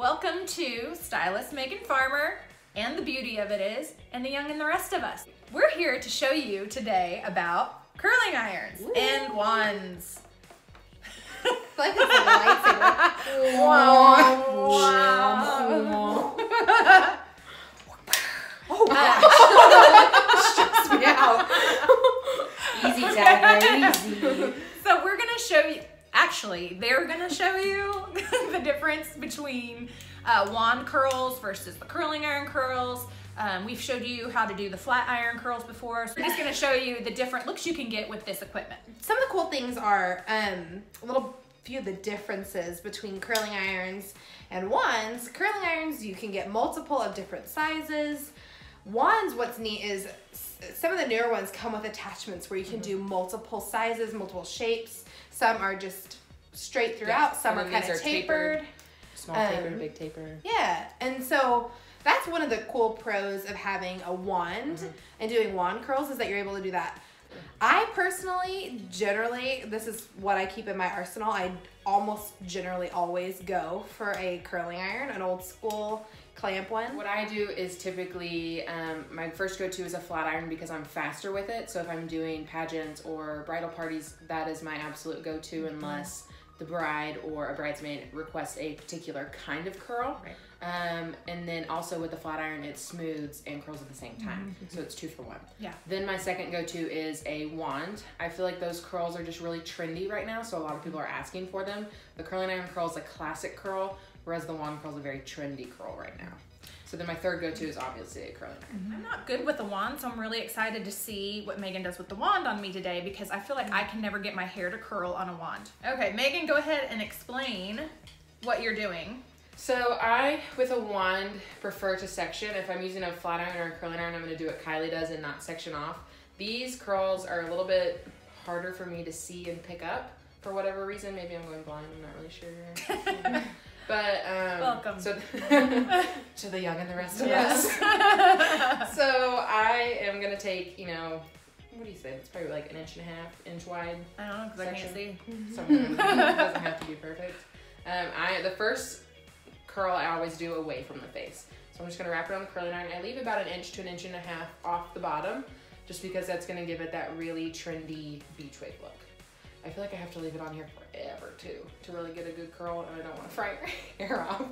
Welcome to Stylist Megan Farmer, and the beauty of it is, and the young and the rest of us. We're here to show you today about curling irons and wands. It's like it's a lightsaber. Wow. Oh gosh. Stressed me out. Easy, Dagger, easy. So we're gonna show you, actually, they're gonna show you the difference between wand curls versus the curling iron curls. We've showed you how to do the flat iron curls before, so we're just gonna show you the different looks you can get with this equipment. Some of the cool things are a little few of the differences between curling irons and wands. Curling irons, you can get multiple of different sizes. Wands, what's neat is some of the newer ones come with attachments where you can do multiple sizes, multiple shapes. Some are just straight throughout, some are kind of tapered. Small taper, big taper. Yeah, and so that's one of the cool pros of having a wand and doing wand curls is that you're able to do that. I personally, generally, this is what I keep in my arsenal. I almost generally always go for a curling iron, an old school clamp one. What I do is typically, my first go-to is a flat iron because I'm faster with it. So if I'm doing pageants or bridal parties, that is my absolute go-to unless the bride or a bridesmaid requests a particular kind of curl. Right. And then also with the flat iron, it smooths and curls at the same time. So it's 2 for 1. Yeah. Then my second go-to is a wand. I feel like those curls are just really trendy right now, so a lot of people are asking for them. The curling iron curl is a classic curl, whereas the wand curl is a very trendy curl right now. So then my third go-to is obviously a curling iron. I'm not good with the wand, so I'm really excited to see what Megan does with the wand on me today because I feel like I can never get my hair to curl on a wand. Okay, Megan, go ahead and explain what you're doing. So I, with a wand, prefer to section. If I'm using a flat iron or a curling iron, I'm going to do what Kylie does and not section off. These curls are a little bit harder for me to see and pick up for whatever reason. Maybe I'm going blind, I'm not really sure. But welcome so to the young and the rest of us. So I am gonna take, you know, what do you say? It's probably like 1.5 inch wide. I don't know because I can't see. Somewhere it doesn't have to be perfect. The first curl I always do away from the face. So I'm just gonna wrap it on the curling iron. I leave about 1 inch to 1.5 inches off the bottom, just because that's gonna give it that really trendy beach wave look. I feel like I have to leave it on here forever too to really get a good curl, and I don't want to fry your hair off.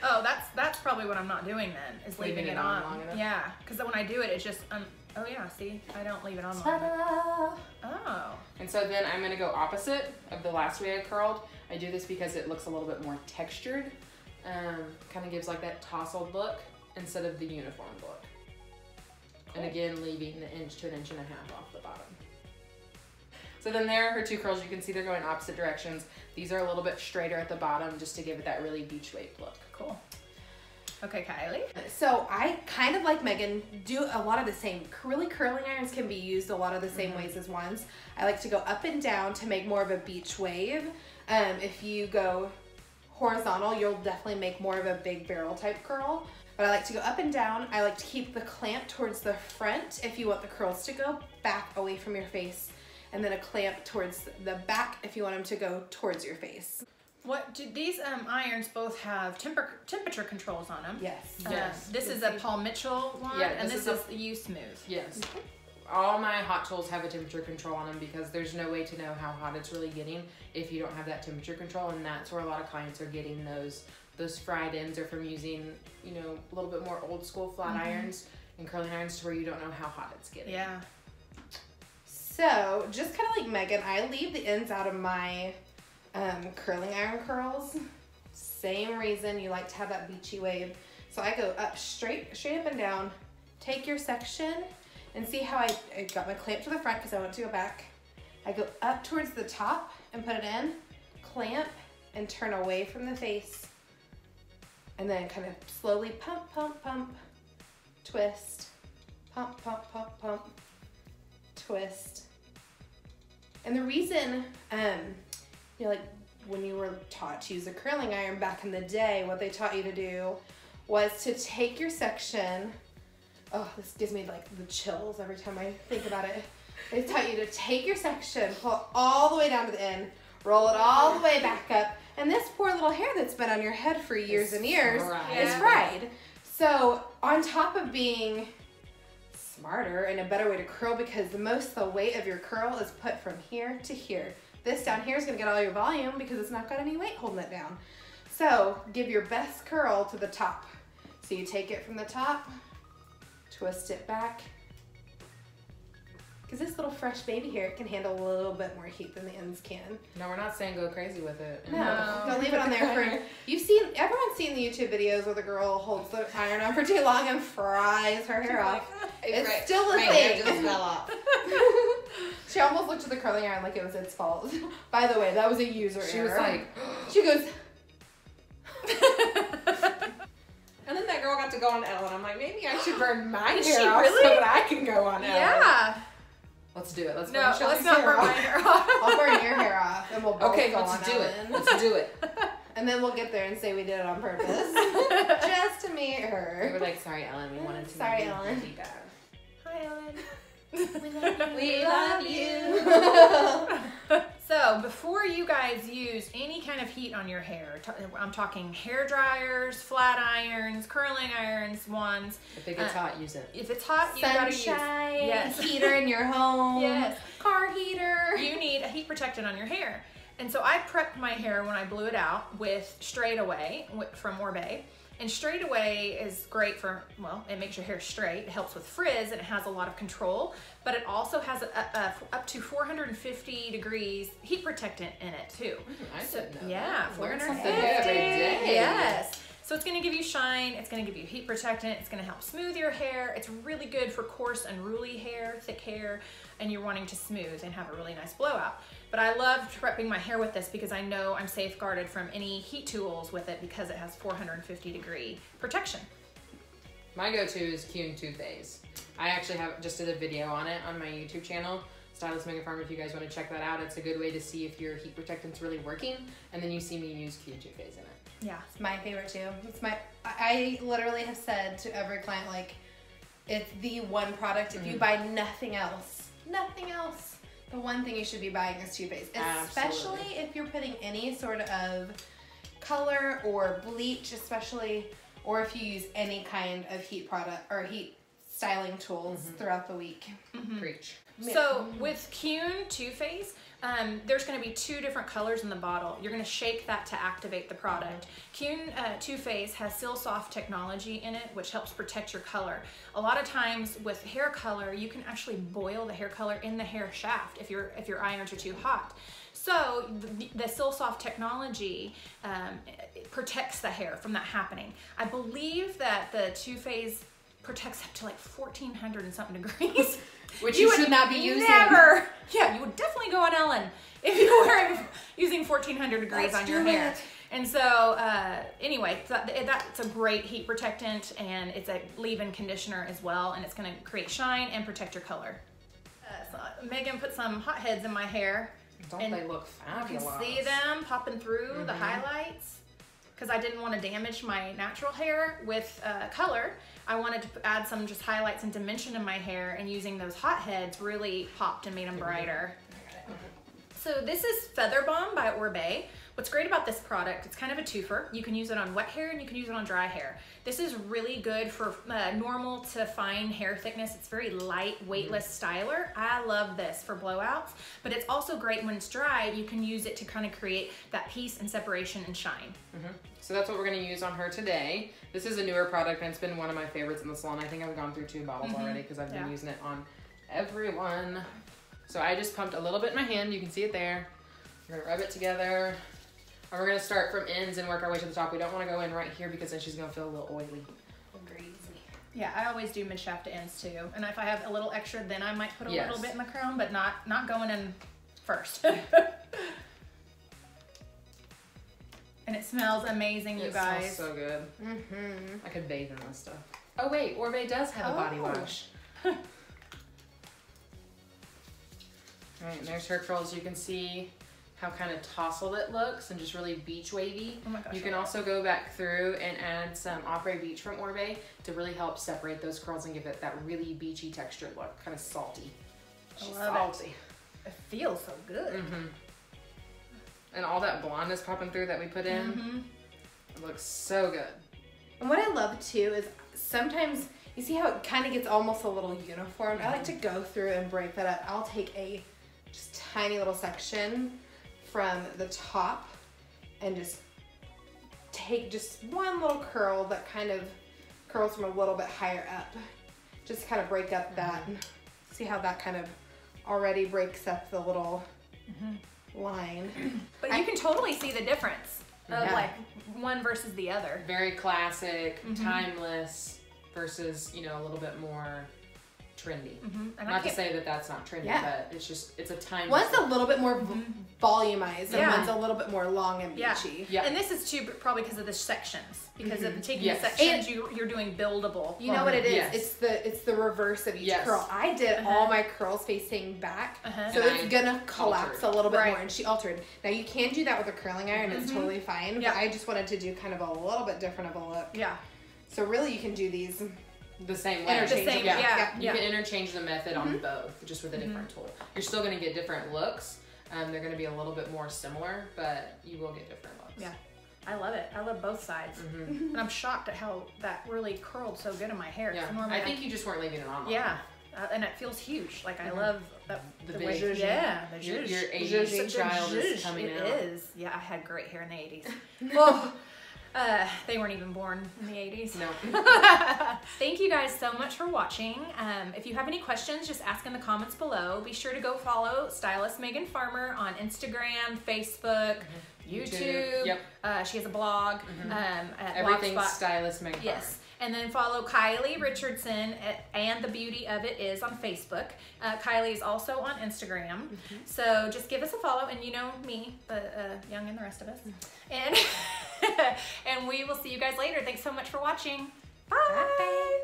Oh, that's probably what I'm not doing then, is leaving it on. Long enough. Yeah, because when I do it, it's just, oh yeah, see, I don't leave it on long enough. Oh. And so then I'm gonna go opposite of the last way I curled. I do this because it looks a little bit more textured. Kind of gives like that tousled look instead of the uniform look. Cool. And again, leaving 1 inch to 1.5 inches off the bottom. So then there are her 2 curls. You can see they're going opposite directions. These are a little bit straighter at the bottom just to give it that really beach wave look. Cool. Okay, Kylie. So I kind of like Megan, do a lot of the same. Really, curling irons can be used a lot of the same ways as wands. I like to go up and down to make more of a beach wave. If you go horizontal, you'll definitely make more of a big barrel type curl. But I like to go up and down. I like to keep the clamp towards the front if you want the curls to go back away from your face. And then a clamp towards the back if you want them to go towards your face. What do these irons both have temperature controls on them? Yes. Yes. This is a Paul Mitchell one, Yeah, and this is a U Smooth. Yes. All my hot tools have a temperature control on them because there's no way to know how hot it's really getting if you don't have that temperature control, and that's where a lot of clients are getting those fried ends, or from using, you know, a little bit more old school flat irons and curling irons to where you don't know how hot it's getting. Yeah. So, just kind of like Megan, I leave the ends out of my curling iron curls. Same reason you like to have that beachy wave. So I go up straight up and down, take your section, and see how I got my clamp to the front because I want it to go back. I go up towards the top and put it in, clamp, and turn away from the face. And then kind of slowly pump, pump, pump, twist, pump, pump, pump, pump, twist. And the reason, you know, like when you were taught to use a curling iron back in the day, what they taught you to do was to take your section. Oh, this gives me like the chills every time I think about it. They taught you to take your section, pull it all the way down to the end, roll it all the way back up. And this poor little hair that's been on your head for years and years is fried. So on top of being smarter and a better way to curl, because the weight of your curl is put from here to here. This down here is gonna get all your volume because it's not got any weight holding it down. So give your best curl to the top. So you take it from the top, twist it back. Because this little fresh baby hair can handle a little bit more heat than the ends can. No, we're not saying go crazy with it. No, don't leave it on there for. Everyone's seen the YouTube videos where the girl holds the iron on for too long and fries her hair off. It's still a thing. Hair just fell off. She almost looked at the curling iron like it was its fault. By the way, that was a user error. She was like, she goes. And then that girl got to go on Ellen. I'm like, maybe I should burn my hair she off really? so that I can go on Ellen. Yeah. let's do it. Let's No, burn let's Shelly's not hair burn my off. hair off. I'll burn your hair off, and we'll both Okay, go let's on do it. Ellen. Let's do it. And then we'll get there and say we did it on purpose, just to meet We her. were like, sorry, Ellen. We wanted to. Sorry, make you Ellen. really bad. Hi, Ellen. We love you. So before you guys use any kind of heat on your hair, I'm talking hair dryers, flat irons, curling irons, wands. If it gets hot, use it. If it's hot, you gotta use. Sunshine, Yes. heater in your home, Yes. car heater. You need a heat protectant on your hair. And so I prepped my hair when I blew it out with Straight Away from Orbe. And Straight Away is great for, well, it makes your hair straight. It helps with frizz and it has a lot of control. But it also has up to 450 degrees heat protectant in it too. I didn't know Yeah, that. Learn 450. something new every day. Yes. So it's going to give you shine, it's going to give you heat protectant, it's going to help smooth your hair. It's really good for coarse, unruly hair, thick hair, and you're wanting to smooth and have a really nice blowout. But I love prepping my hair with this because I know I'm safeguarded from any heat tools with it because it has 450 degree protection. My go-to is Kylee two-phase. I actually just did a video on it on my YouTube channel, Stylist Farmer. If you guys want to check that out, it's a good way to see if your heat protectant's really working. And then you see me use Kylee two-phase in it. Yeah, it's my favorite too. I literally have said to every client, like, it's the one product. If you buy nothing else, the one thing you should be buying is Too Faced. Especially if you're putting any sort of color or bleach, especially, or if you use any kind of heat product or heat styling tools throughout the week. Preach. So with Kylee Too Faced, there's going to be 2 different colors in the bottle. You're going to shake that to activate the product. Kylee Too Faced has Seal Soft technology in it, which helps protect your color. A lot of times with hair color, you can actually boil the hair color in the hair shaft if your irons are too hot. So the Seal Soft technology protects the hair from that happening. I believe that the Too Faced protects up to like 1400 and something degrees. Which you should not be using. Never. Yeah, you would definitely go on Ellen if you were using 1400 degrees Let's on your do hair. it. And so, anyway, that's a great heat protectant, and it's a leave-in conditioner as well, and it's going to create shine and protect your color. So Megan put some hot heads in my hair. Don't and they look fabulous? You can see them popping through the highlights. Because I didn't want to damage my natural hair with color. I wanted to add some just highlights and dimension in my hair, and using those hot heads really popped and made them brighter. So this is Feather Bomb by Orbe. What's great about this product, it's kind of a twofer. You can use it on wet hair and you can use it on dry hair. This is really good for normal to fine hair thickness. It's very light, weightless styler. I love this for blowouts, but it's also great when it's dry. You can use it to kind of create that peace and separation and shine. So that's what we're going to use on her today. This is a newer product and it's been one of my favorites in the salon. I think I've gone through 2 bottles already because I've been using it on everyone. So I just pumped a little bit in my hand. You can see it there. We're going to rub it together. And we're going to start from ends and work our way to the top. We don't want to go in right here because then she's going to feel a little oily. Greasy. Yeah, I always do mid shaft to ends too. And if I have a little extra, then I might put a little bit in the crown, but not going in first. And it smells amazing, you guys. It smells so good. I could bathe in this stuff. Oh wait, Orbe does have a body wash. Alright, and there's her curls. You can see how kind of tousled it looks and just really beach wavy. Oh my gosh, you can also go back through and add some Opera Beach from Orbe to really help separate those curls and give it that really beachy textured look, kind of salty. She's love salty. It feels so good. And all that blonde is popping through that we put in. It looks so good. And what I love too is sometimes you see how it kind of gets almost a little uniform. I like to go through and break that up. I'll take a just tiny little section from the top and just take just one little curl that kind of curls from a little bit higher up. Just to kind of break up that. See how that kind of already breaks up the little line. But you can totally see the difference of like one versus the other. Very classic, timeless versus, you know, a little bit more trendy. And not to say that that's not trendy, but it's just, it's a timeless. One's a little bit more volumized and one's a little bit more long and beachy. Yeah. And this is too probably because of the sections. Because of taking the sections, you're doing buildable. You know what it is? It's the reverse of each curl. I did all my curls facing back, so it's gonna collapse a little bit more. And she altered. Now you can do that with a curling iron; it's totally fine. But I just wanted to do kind of a little bit different of a look. Yeah. So really, you can do these the same way. You can interchange the method on both, just with a different tool. You're still gonna get different looks. They're gonna be a little bit more similar, but you will get different looks. Yeah. I love it. I love both sides. And I'm shocked at how that really curled so good in my hair. Yeah. I think you just weren't leaving it on. Yeah. And it feels huge. Like, I love the big, way, your 80s child is coming out. It is. Yeah, I had great hair in the 80s. Oh, they weren't even born in the 80s. No. Thank you guys so much for watching. If you have any questions, just ask in the comments below. Be sure to go follow Stylist Megan Farmer on Instagram, Facebook, YouTube. Yep. She has a blog. Everything's Stylist Megan Farmer. Yes. And then follow Kylee Richardson and The Beauty of It Is on Facebook. Kylie is also on Instagram. So just give us a follow, and you know me, the Young and the rest of us. And and we will see you guys later. Thanks so much for watching. Bye. Bye.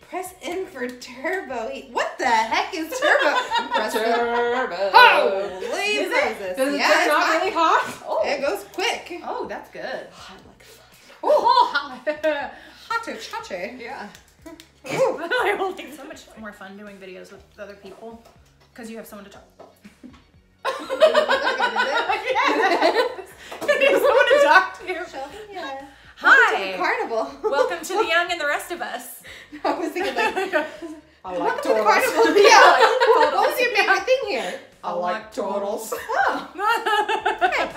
Press in for turbo. What the heck is turbo? Press turbo. Holy Moses. Does it turn out really hot? Oh. It goes quick. Oh, that's good. Hot like fire. Oh, Hotter, chache. Yeah. I will think so much more fun doing videos with other people because you have someone to talk. You have someone to talk to. Yeah. Hi. Carnival. Welcome to the Young and the rest of us. I was thinking like, I like welcome to the turtles. carnival. Yeah. What was your favorite thing here? I like turtles. Oh. Okay.